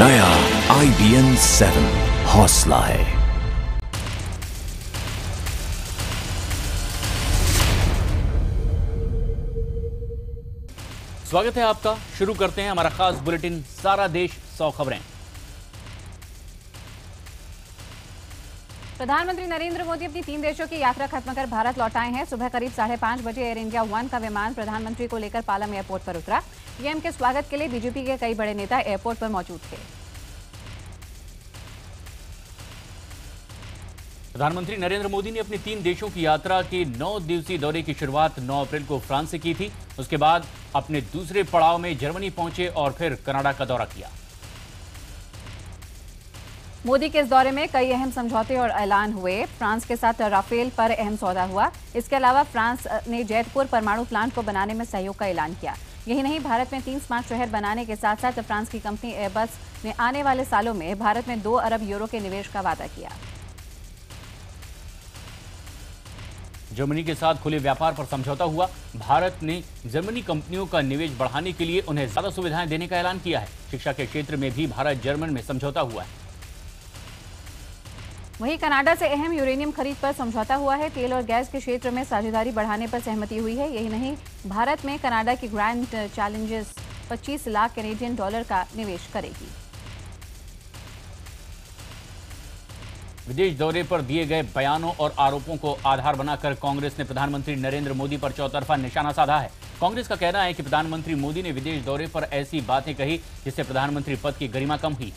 नया IBN 7 हौसला है। स्वागत है आपका। शुरू करते हैं हमारा खास बुलेटिन सारा देश 100 खबरें। प्रधानमंत्री नरेंद्र मोदी अपनी 3 देशों की यात्रा खत्म कर भारत लौट आए हैं। सुबह करीब 5:30 बजे एयर इंडिया 1 का विमान प्रधानमंत्री को लेकर पालम एयरपोर्ट पर उतरा। पीएम के स्वागत के लिए बीजेपी के कई बड़े नेता एयरपोर्ट पर मौजूद थे। प्रधानमंत्री नरेंद्र मोदी ने अपनी 3 देशों की यात्रा के 9 दिवसीय दौरे की शुरुआत 9 अप्रैल को फ्रांस से की थी। उसके बाद अपने दूसरे पड़ाव में जर्मनी पहुंचे और फिर कनाडा का दौरा किया। मोदी के इस दौरे में कई अहम समझौते और ऐलान हुए। फ्रांस के साथ राफेल पर अहम सौदा हुआ। इसके अलावा फ्रांस ने जैतपुर परमाणु प्लांट को बनाने में सहयोग का ऐलान किया। यही नहीं, भारत में 3 स्मार्ट शहर बनाने के साथ साथ फ्रांस की कंपनी एयरबस ने आने वाले सालों में भारत में 2 अरब यूरो के निवेश का वादा किया। जर्मनी के साथ खुले व्यापार पर समझौता हुआ। भारत ने जर्मनी कंपनियों का निवेश बढ़ाने के लिए उन्हें ज्यादा सुविधाएं देने का ऐलान किया है। शिक्षा के क्षेत्र में भी भारत जर्मन में समझौता हुआ है। वहीं कनाडा से अहम यूरेनियम खरीद पर समझौता हुआ है। तेल और गैस के क्षेत्र में साझेदारी बढ़ाने पर सहमति हुई है। यही नहीं, भारत में कनाडा की grand challenges 25 lakh Canadian dollar का निवेश करेगी। विदेश दौरे पर दिए गए बयानों और आरोपों को आधार बनाकर कांग्रेस ने प्रधानमंत्री नरेंद्र मोदी पर चौतरफा निशाना साधा है। कांग्रेस का कहना है कि प्रधानमंत्री मोदी ने विदेश दौरे पर ऐसी बातें कही जिससे प्रधानमंत्री पद की गरिमा कम हुई।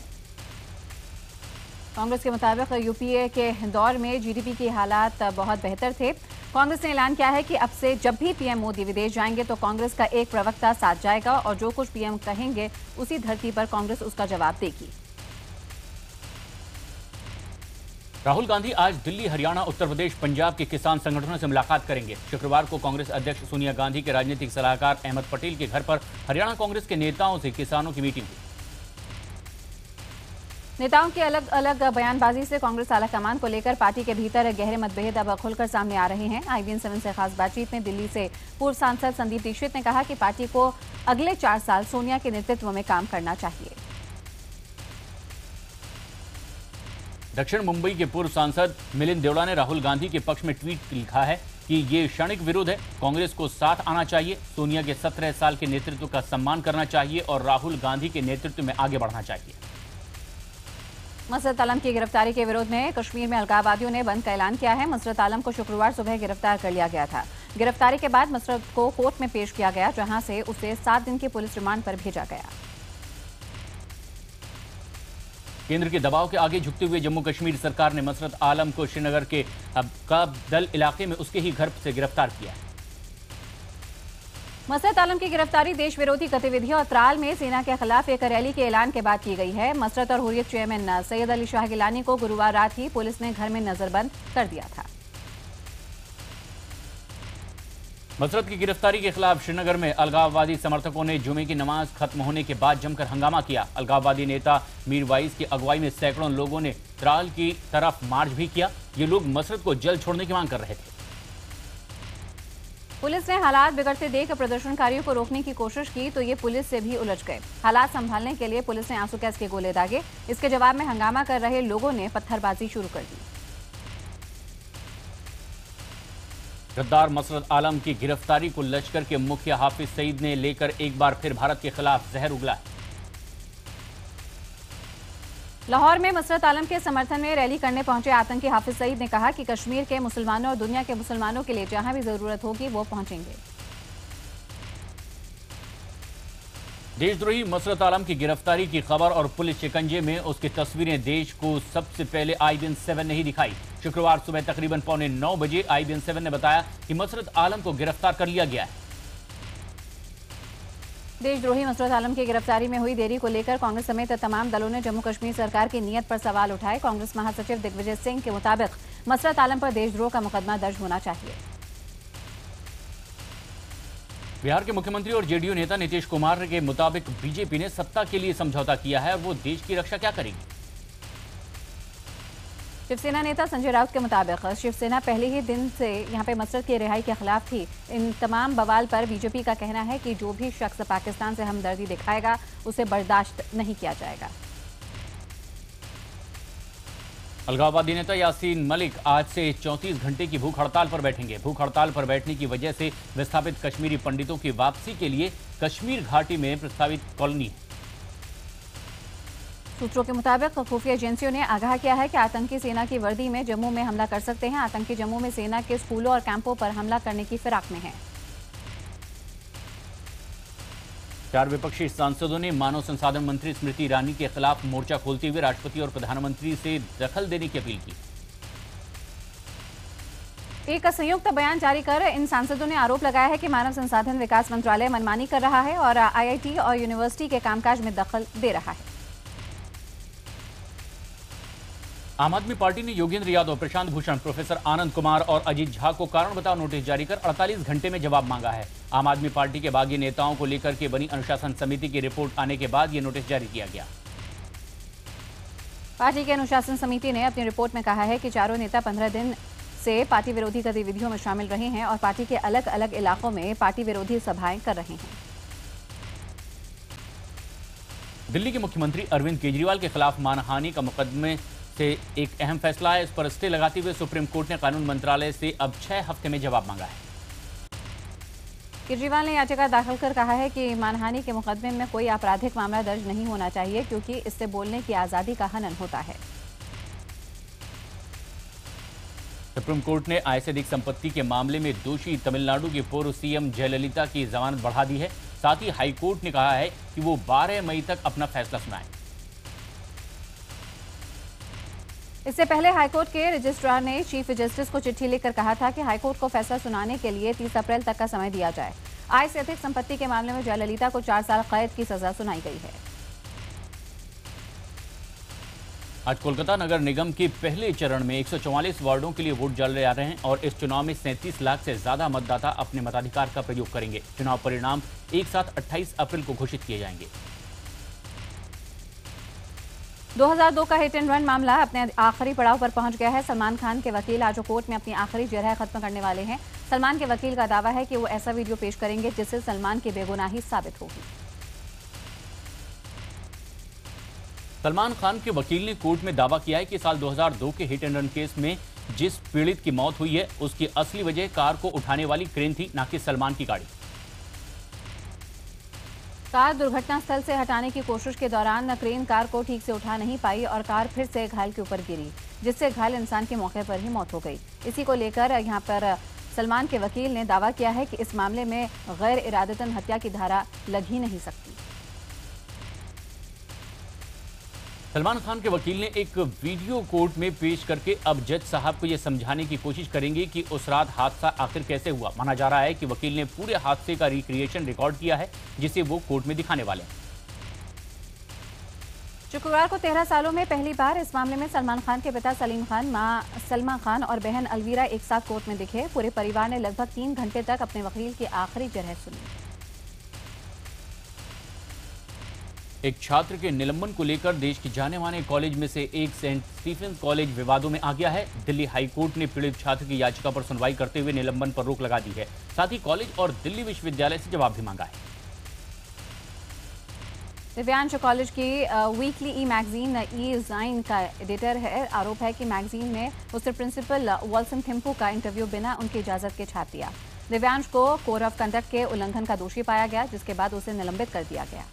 कांग्रेस के मुताबिक यूपीए के दौर में जीडीपी के हालात बहुत बेहतर थे। कांग्रेस ने ऐलान किया है कि अब से जब भी पीएम मोदी विदेश जाएंगे तो कांग्रेस का एक प्रवक्ता साथ जाएगा और जो कुछ पीएम कहेंगे उसी धरती पर कांग्रेस उसका जवाब देगी। राहुल गांधी आज दिल्ली, हरियाणा, उत्तर प्रदेश, पंजाब के किसान संगठनों से मुलाकात करेंगे। शुक्रवार को कांग्रेस अध्यक्ष सोनिया गांधी के राजनीतिक सलाहकार अहमद पटेल के घर पर हरियाणा कांग्रेस के नेताओं से किसानों की मीटिंग हुई। नेताओं की अलग अलग बयानबाजी से कांग्रेस आलाकमान को लेकर पार्टी के भीतर गहरे मतभेद अब खुलकर सामने आ रहे हैं। IBN 7 से खास बातचीत में दिल्ली से पूर्व सांसद संदीप दीक्षित ने कहा कि पार्टी को अगले 4 साल सोनिया के नेतृत्व में काम करना चाहिए। दक्षिण मुंबई के पूर्व सांसद मिलिंद देवड़ा ने राहुल गांधी के पक्ष में ट्वीट लिखा है कि ये क्षणिक विरोध है। कांग्रेस को साथ आना चाहिए, सोनिया के 17 साल के नेतृत्व का सम्मान करना चाहिए और राहुल गांधी के नेतृत्व में आगे बढ़ना चाहिए। मसरत आलम की गिरफ्तारी के विरोध में कश्मीर में अलगाववादियों ने बंद का ऐलान किया है। मसरत आलम को शुक्रवार सुबह गिरफ्तार कर लिया गया था। गिरफ्तारी के बाद मसरत को कोर्ट में पेश किया गया, जहां से उसे 7 दिन के पुलिस रिमांड पर भेजा गया। केंद्र के दबाव के आगे झुकते हुए जम्मू कश्मीर सरकार ने मसरत आलम को श्रीनगर के काबदल इलाके में उसके ही घर से गिरफ्तार किया है। मसरत आलम की गिरफ्तारी देश विरोधी गतिविधियों और त्राल में सेना के खिलाफ एक रैली के ऐलान के बाद की गई है। मसरत और हुर्रियत चेयरमैन सैयद अली शाह गिलानी को गुरुवार रात ही पुलिस ने घर में नजरबंद कर दिया था। मसरत की गिरफ्तारी के खिलाफ श्रीनगर में अलगाववादी समर्थकों ने जुमे की नमाज खत्म होने के बाद जमकर हंगामा किया। अलगाववादी नेता मीर वाइस की अगुवाई में सैकड़ों लोगों ने त्राल की तरफ मार्च भी किया। ये लोग मसरत को जल्द छोड़ने की मांग कर रहे थे। पुलिस ने हालात बिगड़ते देख प्रदर्शनकारियों को रोकने की कोशिश की तो ये पुलिस से भी उलझ गए। हालात संभालने के लिए पुलिस ने आंसू गैस के गोले दागे। इसके जवाब में हंगामा कर रहे लोगों ने पत्थरबाजी शुरू कर दी। गद्दार मसरत आलम की गिरफ्तारी को लश्कर के मुखिया हाफिज सईद ने लेकर एक बार फिर भारत के खिलाफ जहर उगला है। लाहौर में मसरत आलम के समर्थन में रैली करने पहुंचे आतंकी हाफिज सईद ने कहा कि कश्मीर के मुसलमानों और दुनिया के मुसलमानों के लिए जहां भी जरूरत होगी वो पहुंचेंगे। देशद्रोही मसरत आलम की गिरफ्तारी की खबर और पुलिस शिकंजे में उसकी तस्वीरें देश को सबसे पहले IBN 7 ने ही दिखाई। शुक्रवार सुबह तकरीबन 8:45 बजे IBN 7 ने बताया कि मसरत आलम को गिरफ्तार कर लिया गया है। देशद्रोही मसरत आलम की गिरफ्तारी में हुई देरी को लेकर कांग्रेस समेत तमाम दलों ने जम्मू कश्मीर सरकार की नीयत पर सवाल उठाए। कांग्रेस महासचिव दिग्विजय सिंह के मुताबिक मसरत आलम पर देशद्रोह का मुकदमा दर्ज होना चाहिए। बिहार के मुख्यमंत्री और जेडीयू नेता नीतीश कुमार के मुताबिक बीजेपी ने सत्ता के लिए समझौता किया है और वो देश की रक्षा क्या करेगी। शिवसेना नेता संजय राउत के मुताबिक शिवसेना पहले ही दिन से यहां पे मसरत की रिहाई के खिलाफ थी। इन तमाम बवाल पर बीजेपी का कहना है कि जो भी शख्स पाकिस्तान से हमदर्दी दिखाएगा उसे बर्दाश्त नहीं किया जाएगा। अलगाववादी नेता यासीन मलिक आज से 34 घंटे की भूख हड़ताल पर बैठेंगे। भूख हड़ताल पर बैठने की वजह से विस्थापित कश्मीरी पंडितों की वापसी के लिए कश्मीर घाटी में प्रस्तावित कॉलोनी है। सूत्रों के मुताबिक खुफिया एजेंसियों ने आगाह किया है कि आतंकी सेना की वर्दी में जम्मू में हमला कर सकते हैं। आतंकी जम्मू में सेना के स्कूलों और कैंपों पर हमला करने की फिराक में हैं। 4 विपक्षी सांसदों ने मानव संसाधन मंत्री स्मृति ईरानी के खिलाफ मोर्चा खोलते हुए राष्ट्रपति और प्रधानमंत्री से दखल देने की अपील की। एक संयुक्त बयान जारी कर इन सांसदों ने आरोप लगाया है कि मानव संसाधन विकास मंत्रालय मनमानी कर रहा है और आईआईटी और यूनिवर्सिटी के कामकाज में दखल दे रहा है। आम आदमी पार्टी ने योगेंद्र यादव, प्रशांत भूषण, प्रोफेसर आनंद कुमार और अजीत झा को कारण बताओ नोटिस जारी कर 48 घंटे में जवाब मांगा है। आम आदमी पार्टी के बागी नेताओं को लेकर के बनी अनुशासन समिति की रिपोर्ट आने के बाद यह नोटिस जारी किया गया। पार्टी की अनुशासन समिति ने अपनी रिपोर्ट में कहा है कि चारों नेता 15 दिन से पार्टी विरोधी गतिविधियों में शामिल रहे हैं और पार्टी के अलग अलग इलाकों में पार्टी विरोधी सभाएं कर रहे हैं। दिल्ली के मुख्यमंत्री अरविंद केजरीवाल के खिलाफ मानहानि का मुकदमे से एक अहम फैसला है। इस पर स्टे लगाते हुए सुप्रीम कोर्ट ने कानून मंत्रालय से अब 6 हफ्ते में जवाब मांगा है। केजरीवाल ने याचिका दाखिल कर कहा है कि मानहानि के मुकदमे में कोई आपराधिक मामला दर्ज नहीं होना चाहिए क्योंकि इससे बोलने की आजादी का हनन होता है। सुप्रीम कोर्ट ने आय से अधिक संपत्ति के मामले में दोषी तमिलनाडु की पूर्व सीएम जयललिता की जमानत बढ़ा दी है। साथ ही हाईकोर्ट ने कहा है कि वो 12 मई तक अपना फैसला सुनाए। इससे पहले हाईकोर्ट के रजिस्ट्रार ने चीफ जस्टिस को चिट्ठी लिखकर कहा था कि हाईकोर्ट को फैसला सुनाने के लिए 30 अप्रैल तक का समय दिया जाए। आय से अधिक संपत्ति के मामले में जयललिता को 4 साल कैद की सजा सुनाई गई है। आज कोलकाता नगर निगम के पहले चरण में 144 वार्डों के लिए वोट डाले जा रहे हैं और इस चुनाव में 37 लाख से ज्यादा मतदाता अपने मताधिकार का प्रयोग करेंगे। चुनाव परिणाम एक साथ 28 अप्रैल को घोषित किए जाएंगे। 2002 का हिट एंड रन मामला अपने आखिरी पड़ाव पर पहुंच गया है। सलमान खान के वकील आज कोर्ट में अपनी आखिरी जरह खत्म करने वाले हैं। सलमान के वकील का दावा है कि वो ऐसा वीडियो पेश करेंगे जिससे सलमान की बेगुनाही साबित होगी। सलमान खान के वकील ने कोर्ट में दावा किया है कि साल 2002 के हिट एंड रन केस में जिस पीड़ित की मौत हुई है उसकी असली वजह कार को उठाने वाली क्रेन थी, न कि सलमान की गाड़ी। कार दुर्घटना स्थल से हटाने की कोशिश के दौरान क्रेन कार को ठीक से उठा नहीं पाई और कार फिर से घायल के ऊपर गिरी, जिससे घायल इंसान के मौके पर ही मौत हो गई। इसी को लेकर यहां पर सलमान के वकील ने दावा किया है कि इस मामले में गैर इरादतन हत्या की धारा लग ही नहीं सकती। सलमान खान के वकील ने एक वीडियो कोर्ट में पेश करके अब जज साहब को यह समझाने की कोशिश करेंगे कि उस रात हादसा आखिर कैसे हुआ। माना जा रहा है कि वकील ने पूरे हादसे का रिक्रिएशन रिकॉर्ड किया है जिसे वो कोर्ट में दिखाने वाले हैं। शुक्रवार को 13 सालों में पहली बार इस मामले में सलमान खान के पिता सलीम खान, मां सलमा खान और बहन अलवीरा एक साथ कोर्ट में दिखे। पूरे परिवार ने लगभग 3 घंटे तक अपने वकील की आखिरी जरह सुनी। एक छात्र के निलंबन को लेकर देश के जाने माने कॉलेज में से एक सेंट स्टीफेंस कॉलेज विवादों में आ गया है। दिल्ली हाईकोर्ट ने पीड़ित छात्र की याचिका पर सुनवाई करते हुए निलंबन पर रोक लगा दी है। साथ ही कॉलेज और दिल्ली विश्वविद्यालय से जवाब भी मांगा है। दिव्यांश कॉलेज की वीकली ई मैगजीन ई जाइन का एडिटर है। आरोप है कि मैगजीन में उसने प्रिंसिपल वॉल्सम थिम्पू का इंटरव्यू बिना उनकी इजाजत के छाप दिया। दिव्यांश को कोड ऑफ कंडक्ट के उल्लंघन का दोषी पाया गया, जिसके बाद उसे निलंबित कर दिया गया।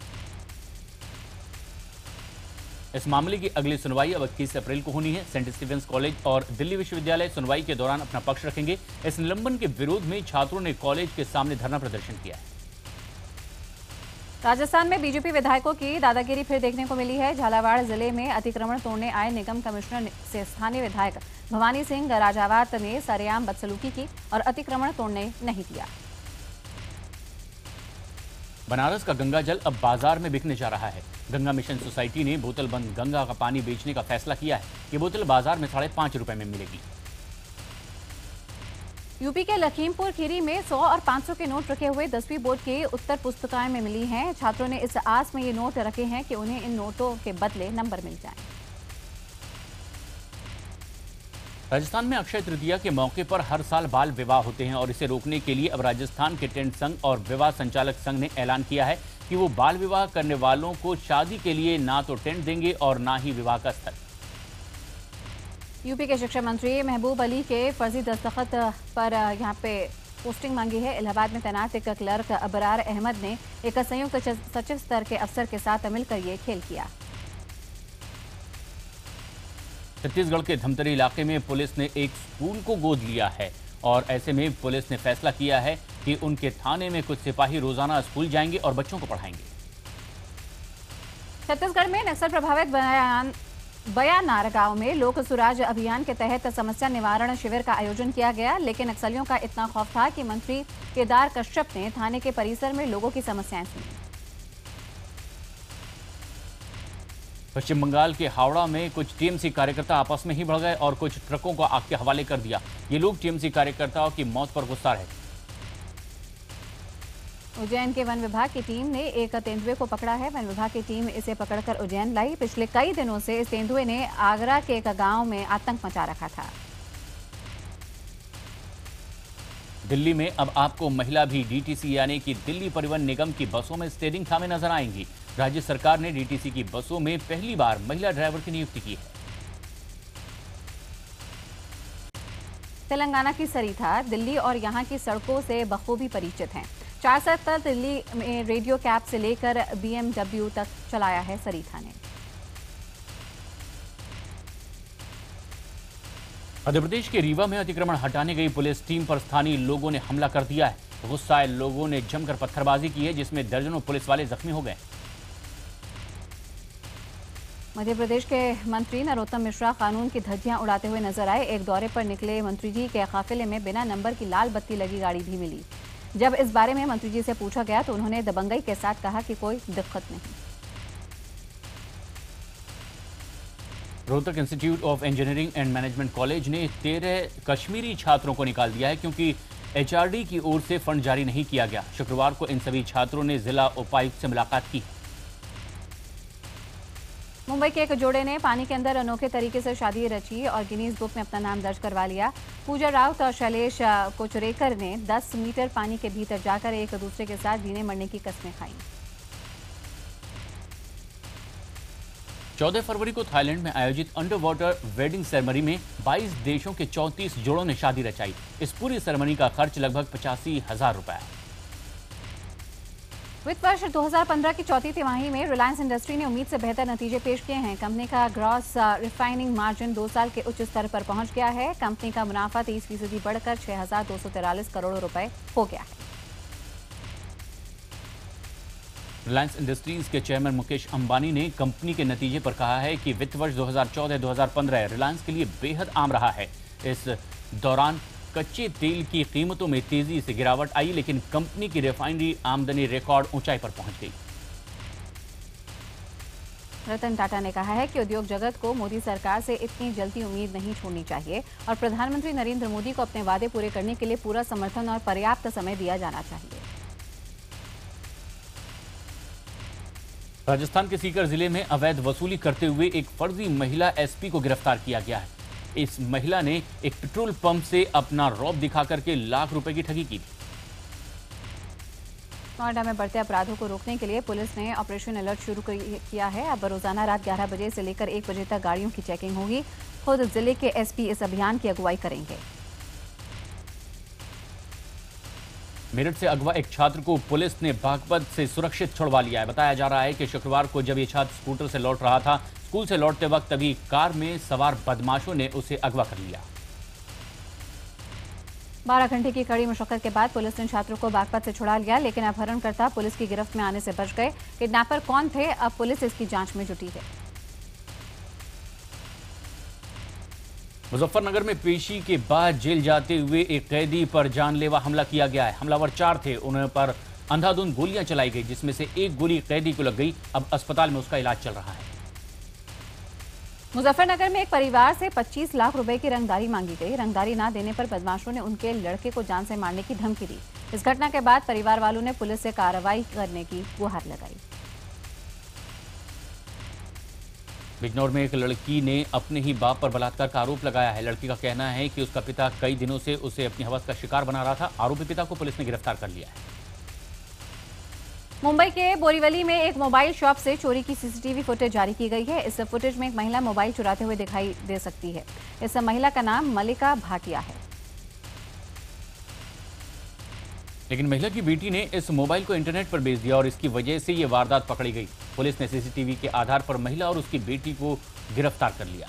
इस मामले की अगली सुनवाई अब 21 अप्रैल को होनी है। सेंट स्टीफेंस कॉलेज और दिल्ली विश्वविद्यालय सुनवाई के दौरान अपना पक्ष रखेंगे। इस निलंबन के विरोध में छात्रों ने कॉलेज के सामने धरना प्रदर्शन किया है। राजस्थान में बीजेपी विधायकों की दादागिरी फिर देखने को मिली है। झालावाड़ जिले में अतिक्रमण तोड़ने आए निगम कमिश्नर से स्थानीय विधायक भवानी सिंह राजावत ने सरेआम बदसलूकी की और अतिक्रमण तोड़ने नहीं दिया। बनारस का गंगा जल अब बाजार में बिकने जा रहा है। गंगा मिशन सोसाइटी ने बोतल बंद गंगा का पानी बेचने का फैसला किया है। ये बोतल बाजार में 5.5 रुपए में मिलेगी। यूपी के लखीमपुर खीरी में 100 और 500 के नोट रखे हुए 10वीं बोर्ड की उत्तर पुस्तिकाएं में मिली हैं। छात्रों ने इस आस में ये नोट रखे हैं कि उन्हें इन नोटों के बदले नंबर मिल जाएं। राजस्थान में अक्षय तृतीया के मौके पर हर साल बाल विवाह होते हैं और इसे रोकने के लिए अब राजस्थान के टेंट संघ और विवाह संचालक संघ ने ऐलान किया है कि वो बाल विवाह करने वालों को शादी के लिए ना तो टेंट देंगे और ना ही विवाह का स्थल। यूपी के शिक्षा मंत्री महबूब अली के फर्जी दस्तखत पर यहाँ पे पोस्टिंग मांगी है। इलाहाबाद में तैनात एक क्लर्क अबरार अहमद ने एक संयुक्त सचिव स्तर के अफसर के साथ मिलकर ये खेल किया। छत्तीसगढ़ के धमतरी इलाके में पुलिस ने एक स्कूल को गोद लिया है और ऐसे में पुलिस ने फैसला किया है कि उनके थाने में कुछ सिपाही रोजाना स्कूल जाएंगे और बच्चों को पढ़ाएंगे। छत्तीसगढ़ में नक्सल प्रभावित बयानार गांव में लोक सुराज अभियान के तहत समस्या निवारण शिविर का आयोजन किया गया, लेकिन नक्सलियों का इतना खौफ था कि मंत्री केदार कश्यप ने थाने के परिसर में लोगों की समस्याएं सुनी। पश्चिम बंगाल के हावड़ा में कुछ टीएमसी कार्यकर्ता आपस में ही भड़ गए और कुछ ट्रकों को आग के हवाले कर दिया। ये लोग टीएमसी कार्यकर्ताओं की मौत पर गुस्सा रहे। उज्जैन के वन विभाग की टीम ने एक तेंदुए को पकड़ा है। वन विभाग की टीम इसे पकड़कर उज्जैन लाई। पिछले कई दिनों से इस तेंदुए ने आगरा के एक गांव में आतंक मचा रखा था। दिल्ली में अब आपको महिला भी डीटीसी यानी कि दिल्ली परिवहन निगम की बसों में स्टीयरिंग थामे नजर आएंगी। राज्य सरकार ने डीटीसी की बसों में पहली बार महिला ड्राइवर की नियुक्ति की है। तेलंगाना की सरीथा दिल्ली और यहां की सड़कों से बखूबी परिचित हैं। 4 साल तक दिल्ली में रेडियो कैब से लेकर BMW तक चलाया है सरीथा ने। मध्य प्रदेश के रीवा में अतिक्रमण हटाने गई पुलिस टीम पर स्थानीय लोगों ने हमला कर दिया है। गुस्साए लोगों ने जमकर पत्थरबाजी की है, जिसमें दर्जनों पुलिस वाले जख्मी हो गए। मध्य प्रदेश के मंत्री नरोत्तम मिश्रा कानून की धज्जियां उड़ाते हुए नजर आए। एक दौरे पर निकले मंत्री जी के काफिले में बिना नंबर की लाल बत्ती लगी गाड़ी भी मिली। जब इस बारे में मंत्री जी से पूछा गया तो उन्होंने दबंगई के साथ कहा कि कोई दिक्कत नहीं। Rohtak institute of engineering and management college ने 13 कश्मीरी छात्रों को निकाल दिया है क्योंकि एचआरडी की ओर से फंड जारी नहीं किया गया। शुक्रवार को इन सभी छात्रों ने जिला उपायुक्त से मुलाकात की। मुंबई के एक जोड़े ने पानी के अंदर अनोखे तरीके से शादी रची और गिनीज बुक में अपना नाम दर्ज करवा लिया। पूजा राउत और शैलेश कोचरेकर ने 10 मीटर पानी के भीतर जाकर एक दूसरे के साथ जीने मरने की कस्में खाई। 14 फरवरी को थाईलैंड में आयोजित अंडर वाटर वेडिंग सेरेमनी में 22 देशों के 34 जोड़ों ने शादी रचाई। इस पूरी सेरेमनी का खर्च लगभग 85,000 रुपए है। वित्त वर्ष 2015 की चौथी तिमाही में रिलायंस इंडस्ट्री ने उम्मीद से बेहतर नतीजे पेश किए हैं। कंपनी का ग्रॉस रिफाइनिंग मार्जिन 2 साल के उच्च स्तर पर पहुंच गया है। कंपनी का मुनाफा 30% बढ़कर 6,243 करोड़ रुपए हो गया है। रिलायंस इंडस्ट्रीज के चेयरमैन मुकेश अंबानी ने कंपनी के नतीजे पर कहा है कि वित्त वर्ष 2014-2015 रिलायंस के लिए बेहद आम रहा है। इस दौरान कच्चे तेल की कीमतों में तेजी से गिरावट आई, लेकिन कंपनी की रिफाइनरी आमदनी रिकॉर्ड ऊंचाई पर पहुंच गई। रतन टाटा ने कहा है कि उद्योग जगत को मोदी सरकार से इतनी जल्दी उम्मीद नहीं छोड़नी चाहिए और प्रधानमंत्री नरेंद्र मोदी को अपने वादे पूरे करने के लिए पूरा समर्थन और पर्याप्त समय दिया जाना चाहिए। राजस्थान के सीकर जिले में अवैध वसूली करते हुए एक फर्जी महिला एसपी को गिरफ्तार किया गया है। इस महिला ने एक पेट्रोल पंप से अपना रौब दिखाकर के लाख रुपए की ठगी की थी। नोएडा में बढ़ते अपराधों को रोकने के लिए पुलिस ने ऑपरेशन अलर्ट शुरू किया है। अब रोजाना रात 11 बजे से लेकर 1 बजे तक गाड़ियों की चेकिंग होगी। खुद जिले के एसपी इस अभियान की अगुवाई करेंगे। मेरठ से अगवा एक छात्र को पुलिस ने बागपत से सुरक्षित छुड़वा लिया है। बताया जा रहा है कि शुक्रवार को जब ये छात्र स्कूटर से लौट रहा था, स्कूल से लौटते वक्त तभी कार में सवार बदमाशों ने उसे अगवा कर लिया। 12 घंटे की कड़ी मशक्कत के बाद पुलिस ने छात्रों को बागपत से छुड़ा लिया, लेकिन अपहरणकर्ता पुलिस की गिरफ्त में आने से बच गए। किडनैपर कौन थे, अब पुलिस इसकी जांच में जुटी है। मुजफ्फरनगर में पेशी के बाद जेल जाते हुए एक कैदी पर जानलेवा हमला किया गया है। हमलावर 4 थे, उन्हें पर अंधाधुंध गोलियां चलाई गई, जिसमें से एक गोली कैदी को लग गई। अब अस्पताल में उसका इलाज चल रहा है। मुजफ्फरनगर में एक परिवार से 25 लाख रुपए की रंगदारी मांगी गई। रंगदारी ना देने पर बदमाशों ने उनके लड़के को जान से मारने की धमकी दी। इस घटना के बाद परिवार वालों ने पुलिस से कार्रवाई करने की गुहार लगाई। बिजनौर में एक लड़की ने अपने ही बाप पर बलात्कार का आरोप लगाया है। लड़की का कहना है कि उसका पिता कई दिनों से उसे अपनी हवस का शिकार बना रहा था। आरोपी पिता को पुलिस ने गिरफ्तार कर लिया है। मुंबई के बोरीवली में एक मोबाइल शॉप से चोरी की सीसीटीवी फुटेज जारी की गई है। इस फुटेज में एक महिला मोबाइल चुराते हुए दिखाई दे सकती है। इस महिला का नाम मलिका भाटिया है। लेकिन महिला की बेटी ने इस मोबाइल को इंटरनेट पर बेच दिया और इसकी वजह से ये वारदात पकड़ी गई। पुलिस ने सीसीटीवी के आधार पर महिला और उसकी बेटी को गिरफ्तार कर लिया।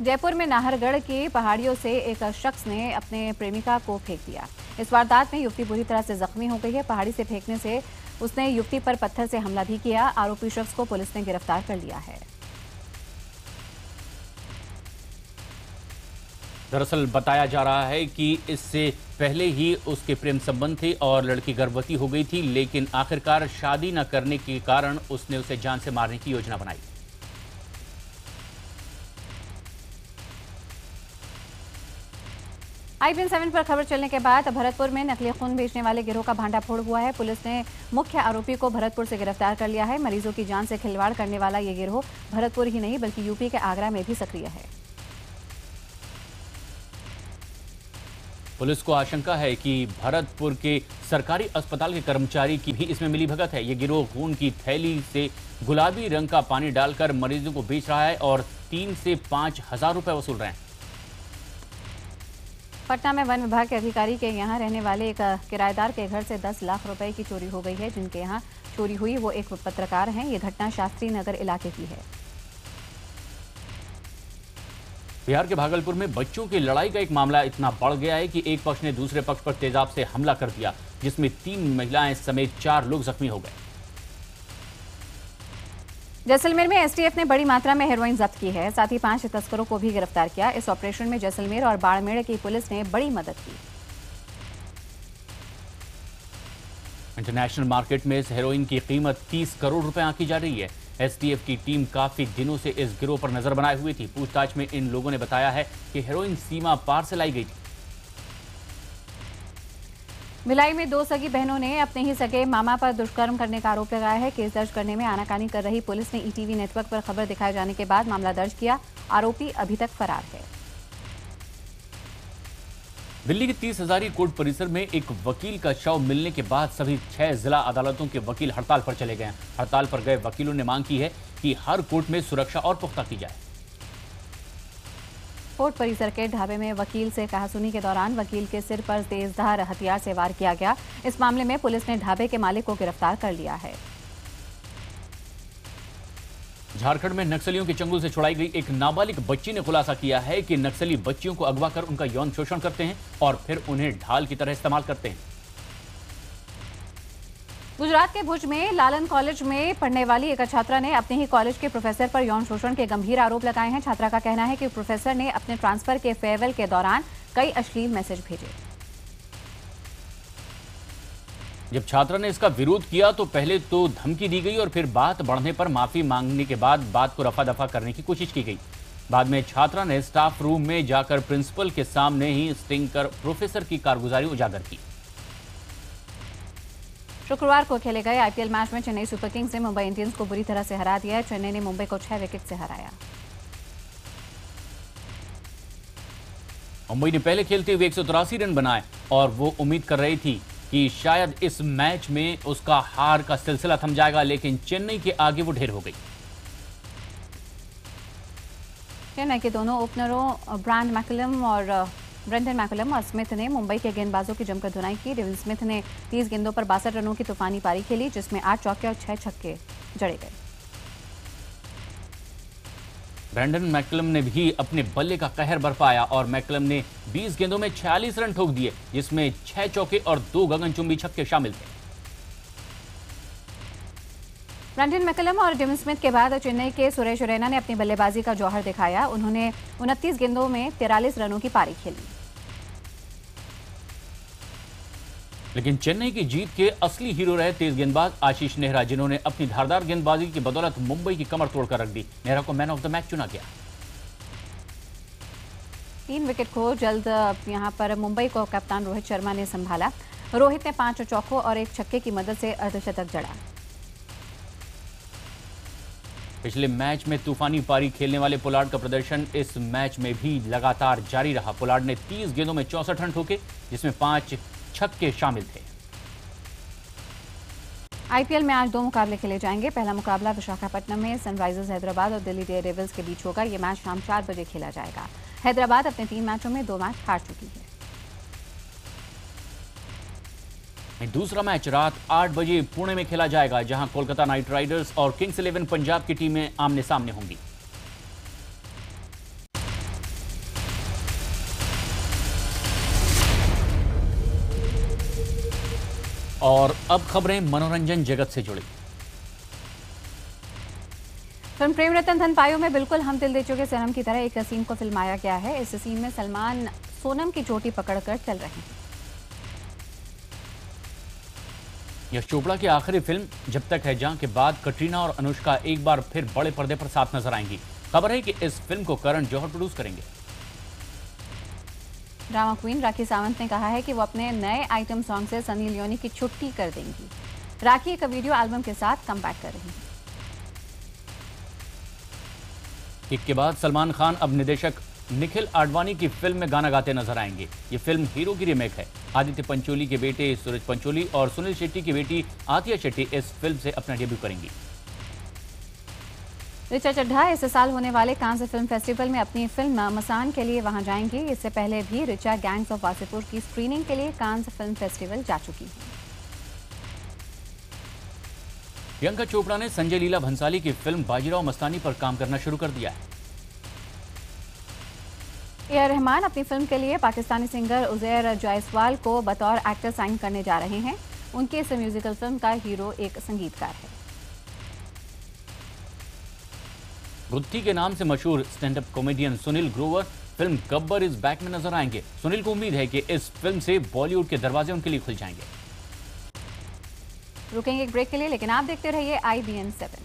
जयपुर में नाहरगढ़ की पहाड़ियों से एक शख्स ने अपने प्रेमिका को फेंक दिया। इस वारदात में युवती बुरी तरह से जख्मी हो गई है। पहाड़ी से फेंकने से उसने युवती पर पत्थर से हमला भी किया। आरोपी शख्स को पुलिस ने गिरफ्तार कर लिया है। दरअसल बताया जा रहा है कि इससे पहले ही उसके प्रेम संबंध थे और लड़की गर्भवती हो गई थी, लेकिन आखिरकार शादी न करने के कारण उसने उसे जान से मारने की योजना बनाई। IPN 7 पर खबर चलने के बाद भरतपुर में नकली खून बेचने वाले गिरोह का भांडाफोड़ हुआ है। पुलिस ने मुख्य आरोपी को भरतपुर से गिरफ्तार कर लिया है। मरीजों की जान से खिलवाड़ करने वाला ये गिरोह भरतपुर ही नहीं बल्कि यूपी के आगरा में भी सक्रिय है। पुलिस को आशंका है कि भरतपुर के सरकारी अस्पताल के कर्मचारी की भी इसमें मिलीभगत है। ये गिरोह खून की थैली से गुलाबी रंग का पानी डालकर मरीजों को बेच रहा है और 3 से 5 हजार रुपए वसूल रहे हैं। पटना में वन विभाग के अधिकारी के यहां रहने वाले एक किराएदार के घर से 10 लाख रुपए की चोरी हो गई है। जिनके यहां चोरी हुई वो एक पत्रकार हैं। ये घटना शास्त्री नगर इलाके की है। बिहार के भागलपुर में बच्चों की लड़ाई का एक मामला इतना बढ़ गया है कि एक पक्ष ने दूसरे पक्ष पर तेजाब से हमला कर दिया, जिसमें 3 महिलाएं समेत 4 लोग जख्मी हो गए। जैसलमेर में एसटीएफ ने बड़ी मात्रा में हेरोइन जब्त की है। साथ ही 5 तस्करों को भी गिरफ्तार किया। इस ऑपरेशन में जैसलमेर और बाड़मेर की पुलिस ने बड़ी मदद की। इंटरनेशनल मार्केट में इस हेरोइन की कीमत 30 करोड़ रुपए आंकी जा रही है। एसटीएफ की टीम काफी दिनों से इस गिरोह पर नजर बनाए हुई थी। पूछताछ में इन लोगों ने बताया है कि हेरोइन सीमा पार से लाई गई थी। भिलाई में 2 सगी बहनों ने अपने ही सगे मामा पर दुष्कर्म करने का आरोप लगाया है। केस दर्ज करने में आनाकानी कर रही पुलिस ने ईटीवी नेटवर्क पर खबर दिखाए जाने के बाद मामला दर्ज किया। आरोपी अभी तक फरार है। दिल्ली के 30 हजारी कोर्ट परिसर में एक वकील का शव मिलने के बाद सभी 6 जिला अदालतों के वकील हड़ताल पर चले गए हैं। हड़ताल पर गए वकीलों ने मांग की है कि हर कोर्ट में सुरक्षा और पुख्ता की जाए। कोर्ट परिसर के ढाबे में वकील से कहासुनी के दौरान वकील के सिर पर तेजधार हथियार से वार किया गया। इस मामले में पुलिस ने ढाबे के मालिक को गिरफ्तार कर लिया है। झारखंड में नक्सलियों के चंगुल से छुड़ाई गई एक नाबालिग बच्ची ने खुलासा किया है कि नक्सली बच्चियों को अगवा कर उनका यौन शोषण करते हैं और फिर उन्हें ढाल की तरह इस्तेमाल करते हैं। गुजरात के भुज में लालन कॉलेज में पढ़ने वाली एक छात्रा ने अपने ही कॉलेज के प्रोफेसर पर यौन शोषण के गंभीर आरोप लगाए हैं। छात्रा का कहना है कि प्रोफेसर ने अपने ट्रांसफर के फेयरवेल के दौरान कई अश्लील मैसेज भेजे। जब छात्रा ने इसका विरोध किया तो पहले तो धमकी दी गई और फिर बात बढ़ने पर माफी मांगने के बाद बात को रफा दफा करने की कोशिश की गई। बाद में छात्रा ने स्टाफ रूम में जाकर प्रिंसिपल के सामने ही स्टिंग कर प्रोफेसर की कारगुजारी उजागर की। शुक्रवार को खेले गए आईपीएल मैच में चेन्नई सुपर किंग्स ने मुंबई इंडियंस को बुरी तरह से हरा दिया। चेन्नई ने मुंबई को 6 विकेट से हराया। मुंबई ने पहले खेलते हुए 183 रन बनाए और वो उम्मीद कर रही थी कि शायद इस मैच में उसका हार का सिलसिला थम जाएगा, लेकिन चेन्नई के आगे वो ढेर हो गई। चेन्नई के दोनों ओपनरों ब्रांड मैकुलम और ब्रेंडन मैकुलम और स्मिथ ने मुंबई के गेंदबाजों की जमकर धुनाई की। डेविन स्मिथ ने 30 गेंदों पर 62 रनों की तूफानी पारी खेली, जिसमें 8 चौके और 6 छक्के जड़े गए। ब्रेंडन मैकुलम ने भी अपने बल्ले का कहर बरपाया और मैकुलम ने 20 गेंदों में 46 रन ठोक दिए, जिसमें 6 चौके और 2 गगनचुंबी छक्के शामिल थे। ब्रेंडन मैकुलम और डेविन स्मिथ के बाद चेन्नई के सुरेश रैना ने अपनी बल्लेबाजी का जौहर दिखाया। उन्होंने 29 गेंदों में 43 रनों की पारी खेली। लेकिन चेन्नई की जीत के असली हीरो रहे तेज गेंदबाज आशीष नेहरा, जिन्होंने अपनी धारदार गेंदबाजी की बदौलत मुंबई की कमर तोड़कर रख दी। नेहरा को मैन ऑफ द मैच चुना गया। 3 विकेट खो जल्द यहां पर मुंबई को कप्तान रोहित शर्मा ने संभाला। रोहित ने 5 चौकों और 1 छक्के की मदद से अर्धशतक जड़ा। पिछले मैच में तूफानी पारी खेलने वाले पोलार्ड का प्रदर्शन इस मैच में भी लगातार जारी रहा। पोलार्ड ने 30 गेंदों में 64 रन ठोके, जिसमें 5 छक्के शामिल थे। आईपीएल में आज 2 मुकाबले खेले जाएंगे। पहला मुकाबला विशाखापट्टनम में सनराइजर्स हैदराबाद और दिल्ली डेयरडेविल्स के बीच होगा। ये मैच शाम 4 बजे खेला जाएगा। हैदराबाद अपने 3 मैचों में 2 मैच हार चुकी है। दूसरा मैच रात 8 बजे पुणे में खेला जाएगा, जहां कोलकाता नाइट राइडर्स और किंग्स 11 पंजाब की टीमें आमने सामने होंगी। और अब खबरें मनोरंजन जगत से जुड़ी। फिल्म प्रेम रतन धन पायो में बिल्कुल हम दिल दे चुके सनम की तरह एक सीन को फिल्माया गया है। इस सीन में सलमान सोनम की चोटी पकड़कर चल रहे हैं। यश चोपड़ा की आखिरी फिल्म जब तक है जहां के बाद कटरीना और अनुष्का एक बार फिर बड़े पर्दे पर साथ नजर आएंगी। खबर है कि इस फिल्म को करण जौहर प्रोड्यूस करेंगे। ड्रामा क्वीन राखी सावंत ने कहा है कि वो अपने नए आइटम सॉन्ग से सनी लियोनी की छुट्टी कर देंगी। राखी एक वीडियो एल्बम के साथ कमबैक कर रही हैं। किक के बाद सलमान खान अब निदेशक निखिल आडवाणी की फिल्म में गाना गाते नजर आएंगे। ये फिल्म हीरो की रीमेक है। आदित्य पंचोली के बेटे सूरज पंचोली और सुनील शेट्टी की बेटी आतिया शेट्टी इस फिल्म से अपना डेब्यू करेंगी। ऋचा चड्ढा इस साल होने वाले कांस फिल्म फेस्टिवल में अपनी फिल्म मसान के लिए वहां जाएंगी। इससे पहले भी ऋचा गैंग्स ऑफ वासेपुर की स्क्रीनिंग के लिए कांस फिल्म फेस्टिवल जा चुकी है। प्रियंका चोपड़ा ने संजय लीला भंसाली की फिल्म बाजीराव मस्तानी पर काम करना शुरू कर दिया है। ए.आर. रहमान अपनी फिल्म के लिए पाकिस्तानी सिंगर उजैर जायसवाल को बतौर एक्टर साइन करने जा रहे हैं। उनके इस म्यूजिकल फिल्म का हीरो एक संगीतकार है। गुत्थी के नाम से मशहूर stand up comedian Sunil Grover film Gabbar is back में नजर आएंगे। सुनील को उम्मीद है कि इस फिल्म से बॉलीवुड के दरवाजे उनके लिए खुल जाएंगे। रुकेंगे एक ब्रेक के लिए, लेकिन आप देखते रहिए IBN 7।